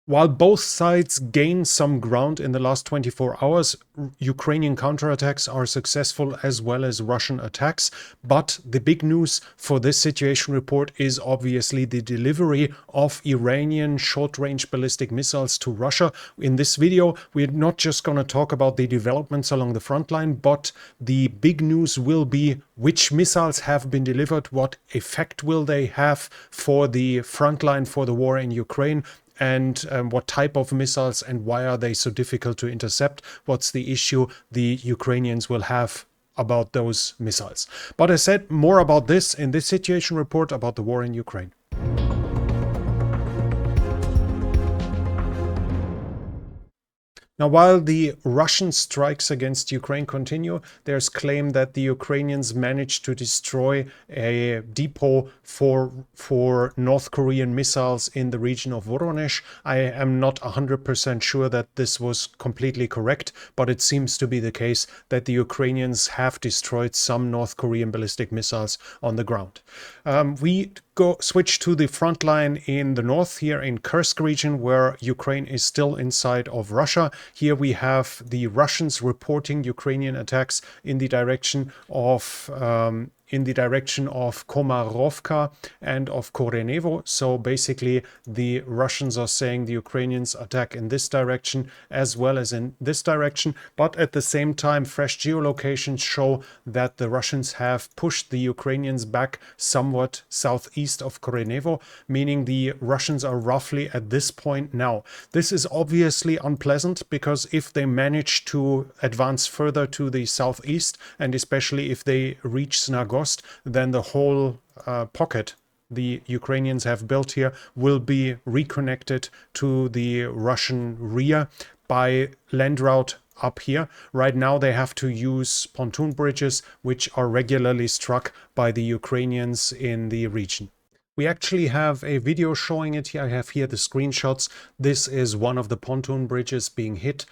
While both sides gain some ground in the last 24 hours, Ukrainian counterattacks are successful as well as Russian attacks. But the big news for this situation report is obviously the delivery of Iranian short-range ballistic missiles to Russia. In this video, we're not just going to talk about the developments along the front line, but the big news will be which missiles have been delivered, what effect will they have for the front line for the war in Ukraine, and what type of missiles and why are they so difficult to intercept? What's the issue the Ukrainians will have about those missiles? But I said more about this in this situation report about the war in Ukraine. Now, while the Russian strikes against Ukraine continue, there's claim that the Ukrainians managed to destroy a depot for North Korean missiles in the region of Voronezh. I am not 100% sure that this was completely correct, but it seems to be the case that the Ukrainians have destroyed some North Korean ballistic missiles on the ground. We switch to the front line in the north here in Kursk region, where Ukraine is still inside of Russia. Here we have the Russians reporting Ukrainian attacks in the direction of Komarovka and of Korenevo. So basically the Russians are saying the Ukrainians attack in this direction as well as in this direction. But at the same time, fresh geolocations show that the Russians have pushed the Ukrainians back somewhat southeast of Korenevo, meaning the Russians are roughly at this point now. This is obviously unpleasant because if they manage to advance further to the southeast, and especially if they reach Snagost, then the whole pocket the Ukrainians have built here will be reconnected to the Russian rear by land route up here. Right now they have to use pontoon bridges, which are regularly struck by the Ukrainians in the region. We actually have a video showing it here. I have here the screenshots. This is one of the pontoon bridges being hit.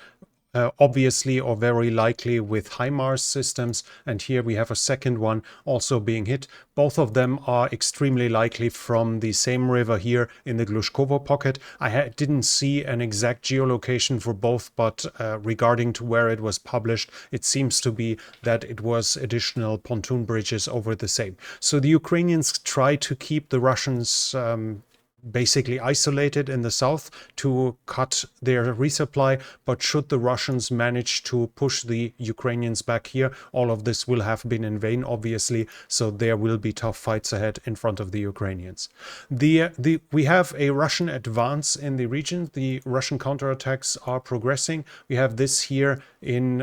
Obviously or very likely with HIMARS systems, and here we have a second one also being hit. Both of them are extremely likely from the same river here in the Glushkovo pocket. I didn't see an exact geolocation for both, but regarding to where it was published, it seems to be that it was additional pontoon bridges over the same. So the Ukrainians try to keep the Russians basically isolated in the south to cut their resupply, but should the Russians manage to push the Ukrainians back here, all of this will have been in vain, obviously, so there will be tough fights ahead in front of the Ukrainians. We have a Russian advance in the region. The Russian counterattacks are progressing. We have this here in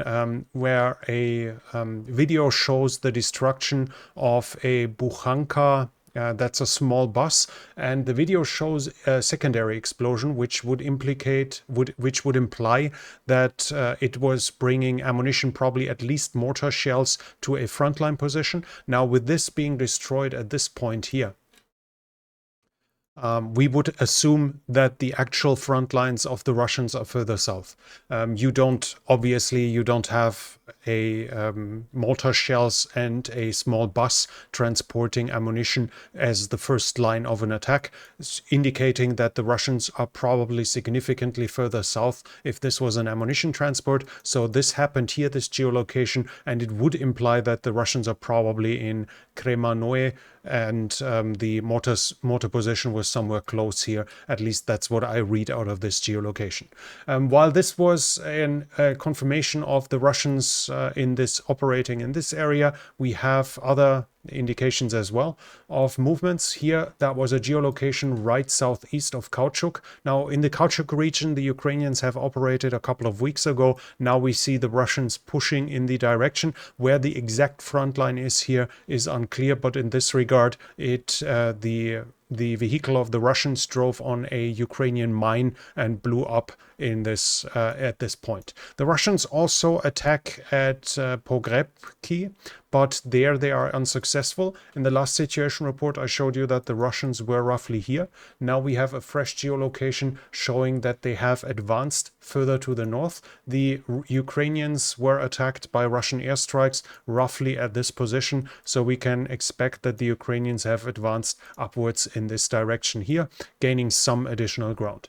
where a video shows the destruction of a Bukhanka. That's a small bus, and the video shows a secondary explosion, which would imply that it was bringing ammunition, probably at least mortar shells, to a frontline position. Now, with this being destroyed at this point here, we would assume that the actual front lines of the Russians are further south. You don't have a mortar shells and a small bus transporting ammunition as the first line of an attack, indicating that the Russians are probably significantly further south if this was an ammunition transport. So this happened here, this geolocation, and it would imply that the Russians are probably in Kremanoe, and the mortar position was somewhere close here. At least that's what I read out of this geolocation. While this was a confirmation of the Russians operating in this area, we have other indications as well of movements here. That was a geolocation right southeast of Kauchuk. Now, in the Kauchuk region, the Ukrainians have operated a couple of weeks ago. Now we see the Russians pushing in the direction. Where the exact front line is here is unclear, but in this regard, the vehicle of the Russians drove on a Ukrainian mine and blew up in this at this point. The Russians also attack at Pogrebki, but there they are unsuccessful. In the last situation report, I showed you that the Russians were roughly here. Now we have a fresh geolocation showing that they have advanced further to the north. The Ukrainians were attacked by Russian airstrikes roughly at this position, so we can expect that the Ukrainians have advanced upwards in this direction here, gaining some additional ground.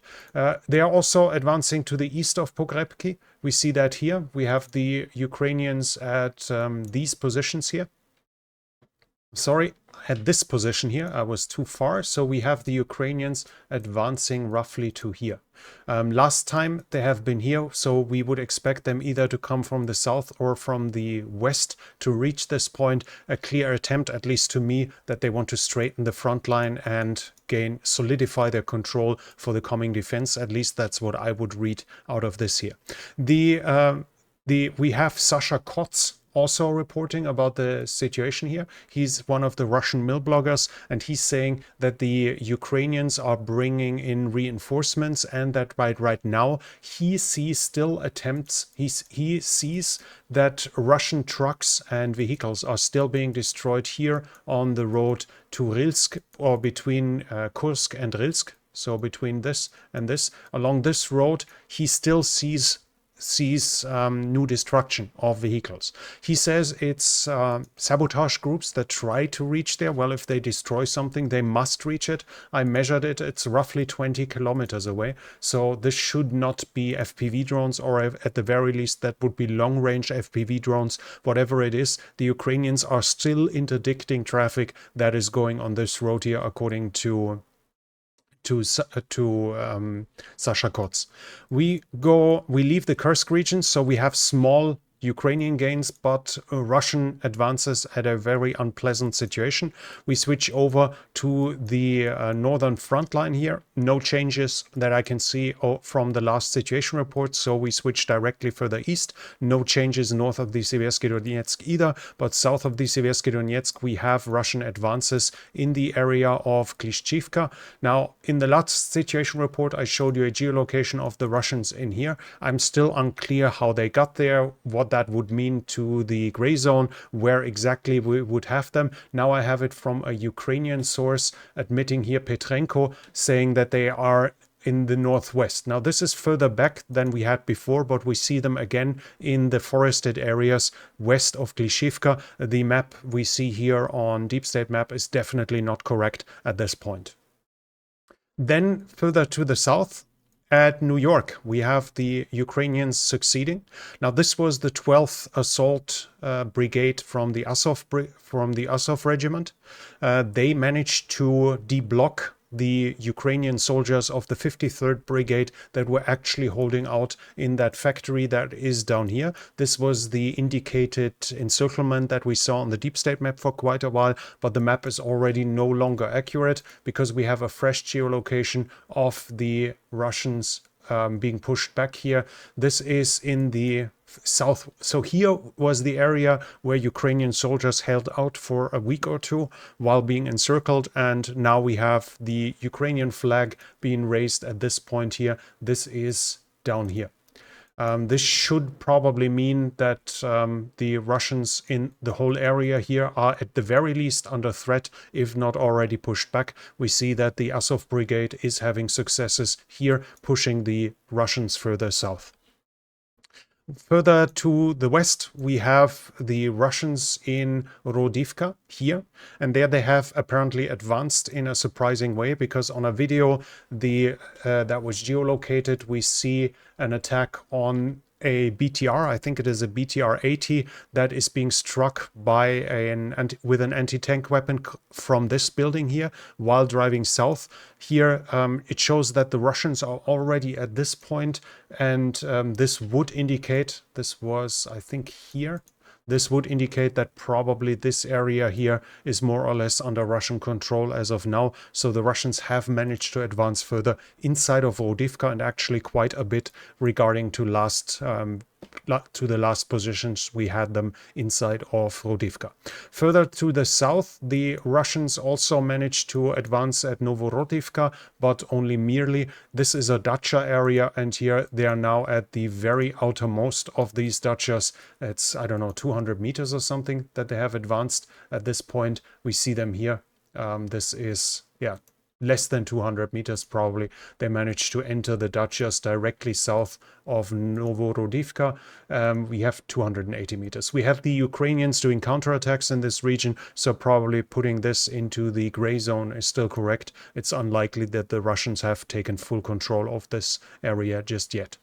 They are also advancing to the east of Pogrebki. We see that here. We have the Ukrainians at these positions here. Sorry, at this position here, I was too far. So we have the Ukrainians advancing roughly to here. Last time they have been here, so we would expect them either to come from the south or from the west to reach this point. A clear attempt, at least to me, that they want to straighten the front line and solidify their control for the coming defense. At least that's what I would read out of this here. We have Sasha Kotz also reporting about the situation here. He's one of the Russian mill bloggers, and he's saying that the Ukrainians are bringing in reinforcements, and that right now he sees still attempts. He sees that Russian trucks and vehicles are still being destroyed here on the road to Rilsk, or between Kursk and Rilsk. So between this and this, along this road, he still sees new destruction of vehicles. He says it's sabotage groups that try to reach there. Well, if they destroy something, they must reach it. I measured it. It's roughly 20 kilometers away. So this should not be FPV drones, or at the very least, that would be long-range FPV drones. Whatever it is, the Ukrainians are still interdicting traffic that is going on this road here, according to Sasha Kotz. We leave the Kursk region, so we have small Ukrainian gains, but Russian advances at a very unpleasant situation. We switch over to the northern front line here. No changes that I can see from the last situation report, so we switch directly further east. No changes north of the Siversky Donetsk either, but south of the Siversky Donetsk we have Russian advances in the area of Klishchivka. Now, in the last situation report, I showed you a geolocation of the Russians in here. I'm still unclear how they got there, what that would mean to the gray zone, where exactly we would have them. Now I have it from a Ukrainian source, admitting here Petrenko, saying that they are in the northwest. Now this is further back than we had before, but we see them again in the forested areas west of Klishivka. The map we see here on Deep State Map is definitely not correct at this point. Then further to the south, at New York, we have the Ukrainians succeeding. Now, this was the 12th Assault Brigade from the Azov Regiment. They managed to deblock the Ukrainian soldiers of the 53rd Brigade that were actually holding out in that factory that is down here. This was the indicated encirclement that we saw on the Deep State map for quite a while, but the map is already no longer accurate because we have a fresh geolocation of the Russians being pushed back here. This is in the south. So here was the area where Ukrainian soldiers held out for a week or two while being encircled, and now we have the Ukrainian flag being raised at this point here. This is down here. This should probably mean that the Russians in the whole area here are at the very least under threat, if not already pushed back. We see that the Azov Brigade is having successes here, pushing the Russians further south. Further to the west, we have the Russians in Rodivka here, and there they have apparently advanced in a surprising way, because on a video that was geolocated, we see an attack on a BTR, I think it is a BTR 80, that is being struck by with an anti-tank weapon from this building here while driving south. Here it shows that the Russians are already at this point, and this would indicate, this was I think here, this would indicate that probably this area here is more or less under Russian control as of now. So the Russians have managed to advance further inside of Rodivka, and actually quite a bit regarding to the last positions we had them inside of Rodivka. Further to the south, the Russians also managed to advance at Novorodivka, but only merely. This is a dacha area, and here they are now at the very outermost of these dachas. It's, I don't know, 200 meters or something that they have advanced at this point. We see them here. This is, yeah, less than 200 meters probably. They managed to enter the Dacias directly south of Novorodivka. We have 280 meters. We have the Ukrainians doing counterattacks in this region, so probably putting this into the gray zone is still correct. It's unlikely that the Russians have taken full control of this area just yet.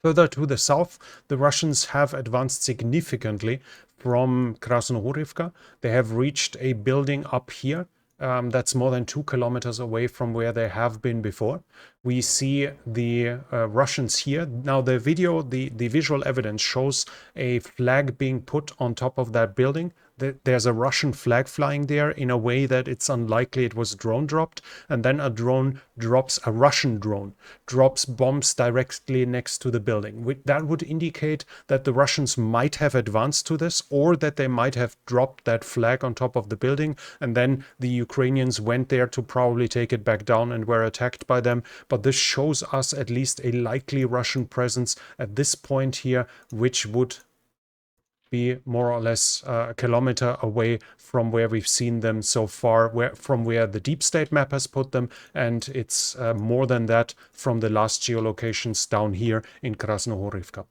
Further to the south, the Russians have advanced significantly from Krasnohorivka. They have reached a building up here that's more than 2 kilometers away from where they have been before. We see the Russians here. Now the video, the visual evidence shows a flag being put on top of that building. There's a Russian flag flying there in a way that it's unlikely it was drone dropped. And then a Russian drone drops bombs directly next to the building. That would indicate that the Russians might have advanced to this, or that they might have dropped that flag on top of the building. And then the Ukrainians went there to probably take it back down and were attacked by them. But this shows us at least a likely Russian presence at this point here, which would be more or less a kilometer away from where we've seen them so far, from where the deep state map has put them, and it's more than that from the last geolocations down here in Krasnohorivka.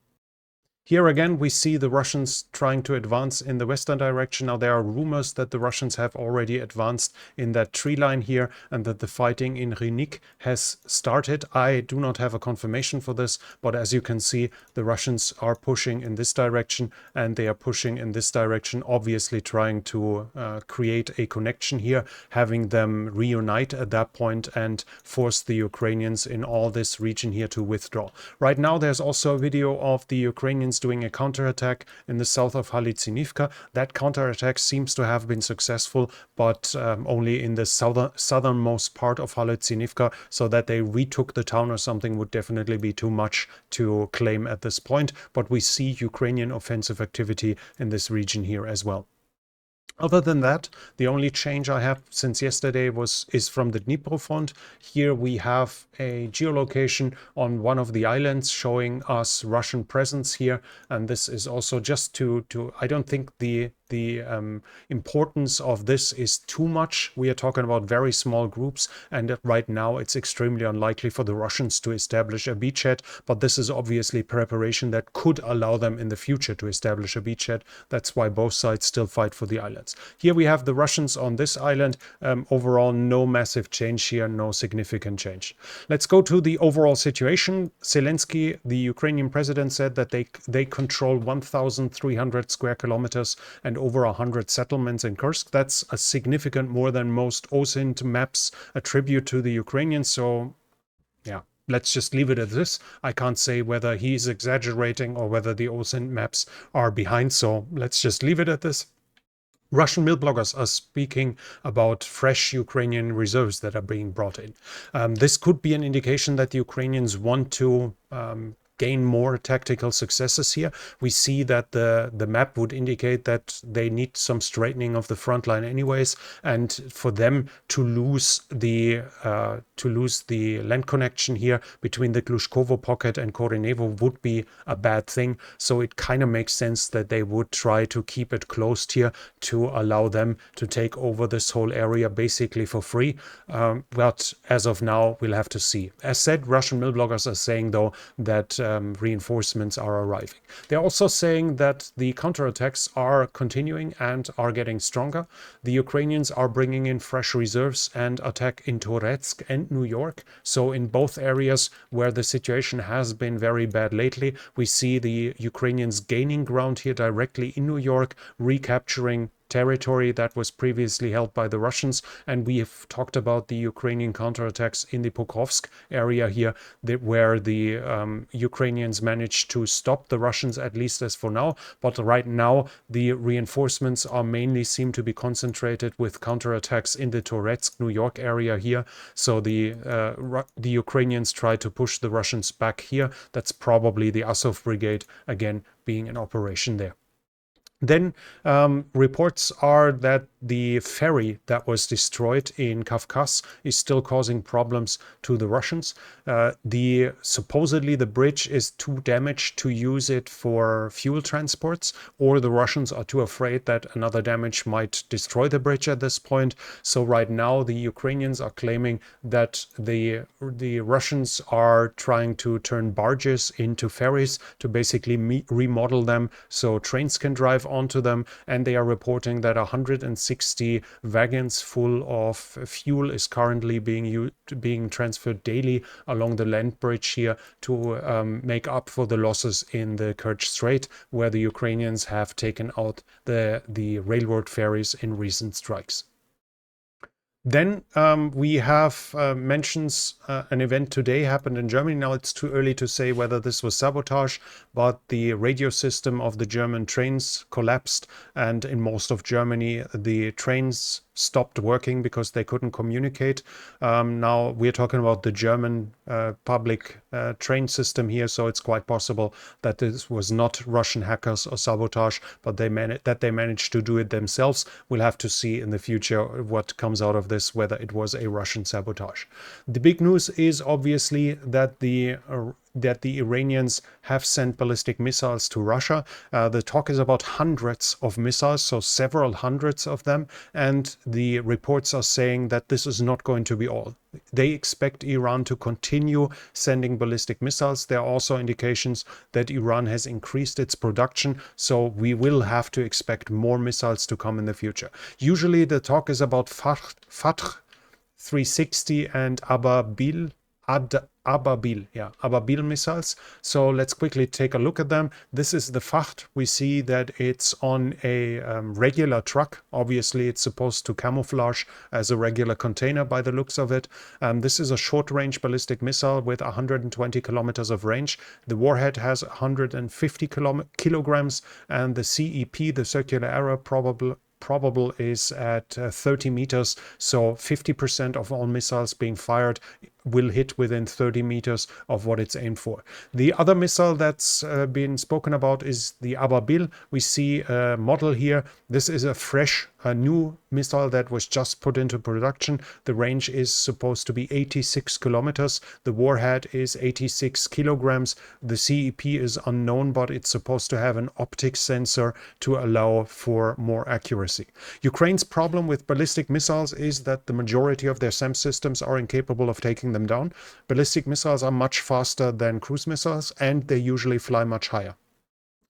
Here again, we see the Russians trying to advance in the western direction. Now, there are rumors that the Russians have already advanced in that tree line here and that the fighting in Rinik has started. I do not have a confirmation for this, but as you can see, the Russians are pushing in this direction, and they are pushing in this direction, obviously trying to create a connection here, having them reunite at that point and force the Ukrainians in all this region here to withdraw. Right now, there's also a video of the Ukrainians doing a counterattack in the south of Halytsinivka. That counterattack seems to have been successful, but only in the southernmost part of Halytsinivka, so that they retook the town or something would definitely be too much to claim at this point. But we see Ukrainian offensive activity in this region here as well. Other than that, the only change I have since yesterday is from the Dnipro front. Here we have a geolocation on one of the islands showing us Russian presence here, and this is also just to I don't think the importance of this is too much. We are talking about very small groups, and right now it's extremely unlikely for the Russians to establish a beachhead, but this is obviously preparation that could allow them in the future to establish a beachhead. That's why both sides still fight for the islands. Here we have the Russians on this island. Overall, no massive change here, no significant change. Let's go to the overall situation. Zelensky, the Ukrainian president, said that they control 1,300 square kilometers and over 100 settlements in Kursk. That's a significant more than most OSINT maps attribute to the Ukrainians. So, yeah, let's just leave it at this. I can't say whether he's exaggerating or whether the OSINT maps are behind. So let's just leave it at this. Russian mill bloggers are speaking about fresh Ukrainian reserves that are being brought in. This could be an indication that the Ukrainians want to gain more tactical successes here. We see that the map would indicate that they need some straightening of the front line anyways, and for them to lose the land connection here between the Glushkovo pocket and Korenevo would be a bad thing. So it kind of makes sense that they would try to keep it closed here to allow them to take over this whole area basically for free. But as of now, we'll have to see. As said, Russian mill bloggers are saying though that reinforcements are arriving. They're also saying that the counterattacks are continuing and are getting stronger. The Ukrainians are bringing in fresh reserves and attack in Toretsk and New York. So in both areas where the situation has been very bad lately, we see the Ukrainians gaining ground here directly in New York, recapturing territory that was previously held by the Russians. And we have talked about the Ukrainian counterattacks in the Pokrovsk area here, where the Ukrainians managed to stop the Russians, at least as for now. But right now, the reinforcements are mainly seem to be concentrated with counterattacks in the Toretsk, New York area here. So the Ukrainians try to push the Russians back here. That's probably the Azov Brigade, again, being in operation there. Then reports are that the ferry that was destroyed in Kafkas is still causing problems to the Russians. Supposedly the bridge is too damaged to use it for fuel transports, or the Russians are too afraid that another damage might destroy the bridge at this point. So right now the Ukrainians are claiming that the Russians are trying to turn barges into ferries to basically remodel them so trains can drive onto them, and they are reporting that 160 wagons full of fuel is currently being transferred daily along the land bridge here to make up for the losses in the Kerch Strait, where the Ukrainians have taken out the railroad ferries in recent strikes. Then we have mentions an event today happened in Germany. Now it's too early to say whether this was sabotage, but the radio system of the German trains collapsed, and in most of Germany the trains stopped working because they couldn't communicate. Now we're talking about the German public train system here, so it's quite possible that this was not Russian hackers or sabotage, but they managed to do it themselves. We'll have to see in the future what comes out of this, whether it was a Russian sabotage. The big news is obviously that the Iranians have sent ballistic missiles to Russia. The talk is about hundreds of missiles, so several hundreds of them, and the reports are saying that this is not going to be all. They expect Iran to continue sending ballistic missiles. There are also indications that Iran has increased its production, so we will have to expect more missiles to come in the future. Usually the talk is about Fatr 360 and Ababil missiles. So let's quickly take a look at them. This is the Facht. We see that it's on a regular truck. Obviously, it's supposed to camouflage as a regular container by the looks of it. This is a short-range ballistic missile with 120 kilometers of range. The warhead has 150 kilograms, and the CEP, the circular error, probable is at 30 meters. So 50% of all missiles being fired will hit within 30 meters of what it's aimed for. The other missile that's been spoken about is the Ababil. We see a model here. This is a new missile that was just put into production. The range is supposed to be 86 kilometers. The warhead is 86 kilograms. The CEP is unknown, but it's supposed to have an optic sensor to allow for more accuracy. Ukraine's problem with ballistic missiles is that the majority of their SAM systems are incapable of taking them down. Ballistic missiles are much faster than cruise missiles, and they usually fly much higher.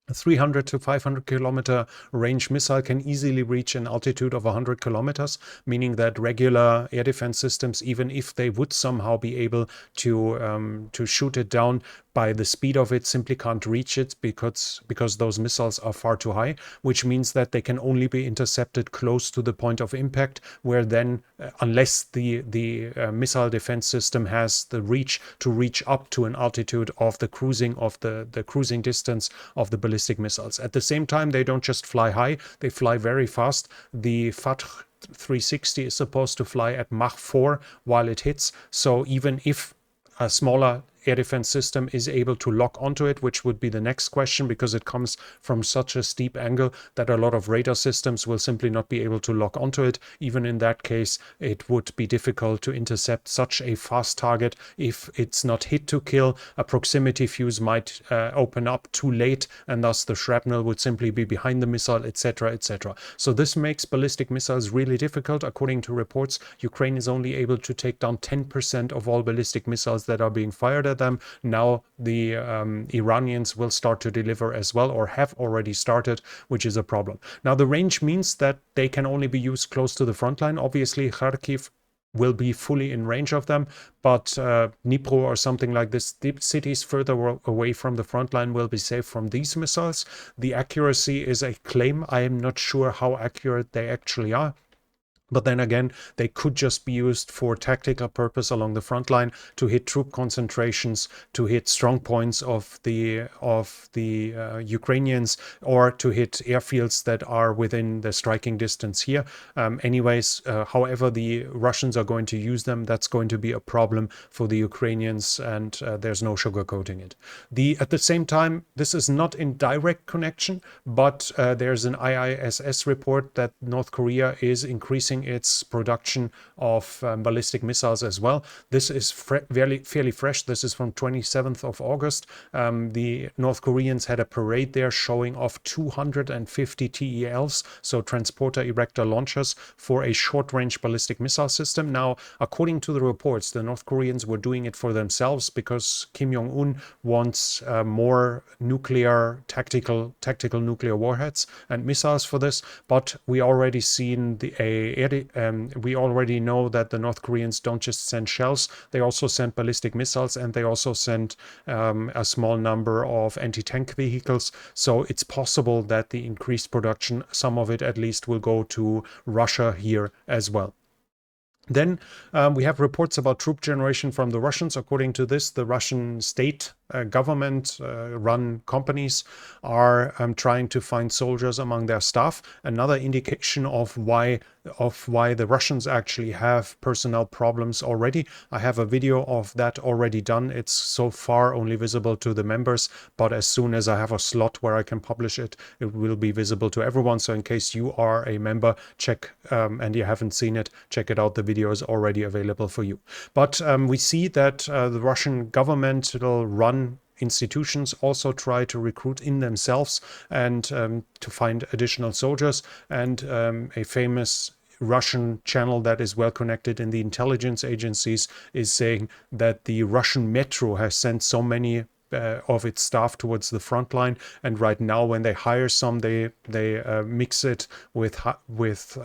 A 300 to 500 kilometer range missile can easily reach an altitude of 100 kilometers, meaning that regular air defense systems, even if they would somehow be able to shoot it down by the speed of it, simply can't reach it because those missiles are far too high, which means that they can only be intercepted close to the point of impact, where then unless the missile defense system has the reach to reach up to an altitude of the cruising distance of the ballistic missiles. At the same time, they don't just fly high, they fly very fast. The Fatr 360 is supposed to fly at Mach 4 while it hits, so even if a smaller air defense system is able to lock onto it, which would be the next question, because it comes from such a steep angle that a lot of radar systems will simply not be able to lock onto it. Even in that case, it would be difficult to intercept such a fast target. If it's not hit to kill, a proximity fuse might open up too late, and thus the shrapnel would simply be behind the missile, etc., etc. So this makes ballistic missiles really difficult. According to reports, Ukraine is only able to take down 10% of all ballistic missiles that are being fired at them. Now the Iranians will start to deliver as well, or have already started, which is a problem. Now the range means that they can only be used close to the front line. Obviously Kharkiv will be fully in range of them, but Dnipro or something like this, deep cities further away from the front line will be safe from these missiles. The accuracy is a claim. I am not sure how accurate they actually are. But then again, they could just be used for tactical purpose along the front line to hit troop concentrations, to hit strong points of the Ukrainians, or to hit airfields that are within the striking distance here. However the Russians are going to use them, that's going to be a problem for the Ukrainians, and there's no sugarcoating it. At the same time, this is not in direct connection, but there's an IISS report that North Korea is increasing its production of ballistic missiles as well. This is fairly fresh. This is from 27th of August. The North Koreans had a parade there showing off 250 TELs, so transporter erector launchers, for a short-range ballistic missile system. Now, according to the reports, the North Koreans were doing it for themselves because Kim Jong-un wants more tactical nuclear warheads and missiles for this. But we already we already know that the North Koreans don't just send shells, they also send ballistic missiles, and they also send a small number of anti-tank vehicles. So it's possible that the increased production, some of it at least, will go to Russia here as well. Then we have reports about troop generation from the Russians. According to this, the Russian state government-run companies are trying to find soldiers among their staff. Another indication of why the Russians actually have personnel problems already. I have a video of that already done. It's so far only visible to the members, but as soon as I have a slot where I can publish it, it will be visible to everyone. So in case you are a member, check and you haven't seen it, check it out. The video is already available for you. But we see that the Russian government will run institutions also try to recruit in themselves and to find additional soldiers. And a famous Russian channel that is well connected in the intelligence agencies is saying that the Russian metro has sent so many of its staff towards the front line, and right now when they hire some, they mix it with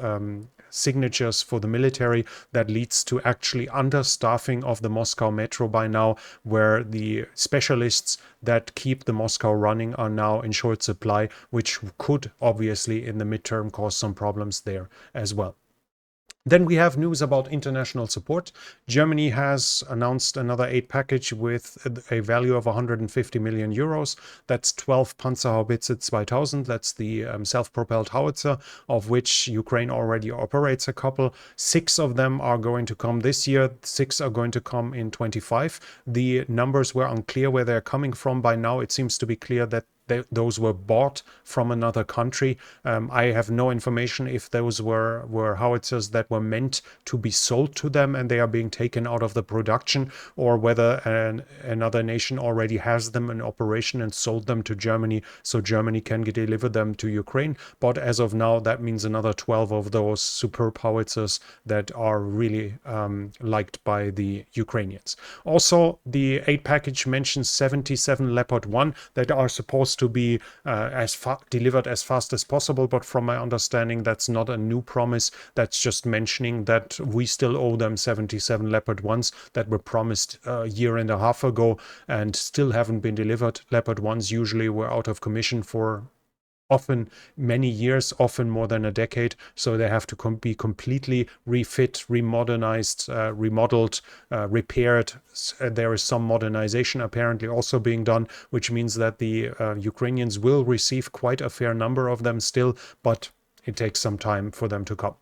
signatures for the military. That leads to actually understaffing of the Moscow metro by now, where the specialists that keep the Moscow running are now in short supply, which could obviously in the midterm cause some problems there as well. Then we have news about international support. Germany has announced another aid package with a value of 150 million euros. That's 12 Panzerhaubitze 2000. That's the self-propelled howitzer, of which Ukraine already operates a couple. 6 of them are going to come this year. 6 are going to come in 25. The numbers were unclear where they're coming from. By now, it seems to be clear that those were bought from another country. I have no information if those were howitzers that were meant to be sold to them and they are being taken out of the production, or whether another nation already has them in operation and sold them to Germany so Germany can deliver them to Ukraine. But as of now, that means another 12 of those superb howitzers that are really liked by the Ukrainians. Also, the aid package mentions 77 Leopard 1 that are supposed to be delivered as fast as possible, but from my understanding, that's not a new promise. That's just mentioning that we still owe them 77 Leopard 1s that were promised a year and a half ago and still haven't been delivered. Leopard 1s usually were out of commission for often many years, often more than a decade, so they have to be completely refit, remodernized, remodeled, repaired. There is some modernization apparently also being done, which means that the Ukrainians will receive quite a fair number of them still, but it takes some time for them to come.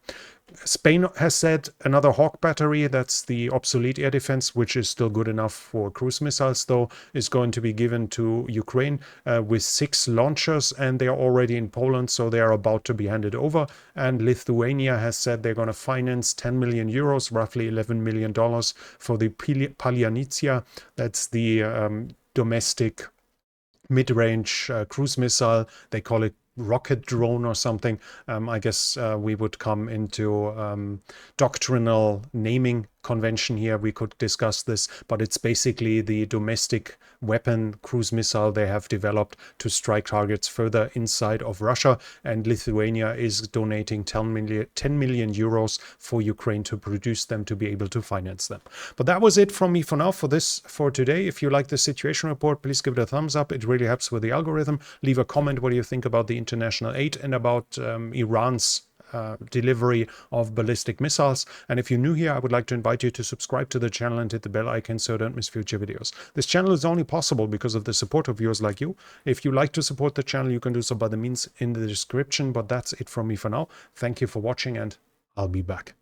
Spain has said another Hawk battery, that's the obsolete air defense, which is still good enough for cruise missiles though, is going to be given to Ukraine with 6 launchers, and they are already in Poland, so they are about to be handed over. And Lithuania has said they're going to finance 10 million euros, roughly $11 million, for the Palyanicia. That's the domestic mid-range cruise missile. They call it rocket drone or something. I guess we would come into doctrinal naming convention here. We could discuss this, but it's basically the domestic weapon cruise missile they have developed to strike targets further inside of Russia, and Lithuania is donating 10 million euros for Ukraine to produce them, to be able to finance them. But that was it from me for now for today. If you like the situation report, please give it a thumbs up. It really helps with the algorithm. Leave a comment what do you think about the international aid and about Iran's delivery of ballistic missiles. And if you're new here, I would like to invite you to subscribe to the channel and hit the bell icon so don't miss future videos. This channel is only possible because of the support of viewers like you. If you like to support the channel, you can do so by the means in the description, but that's it from me for now. Thank you for watching, and I'll be back.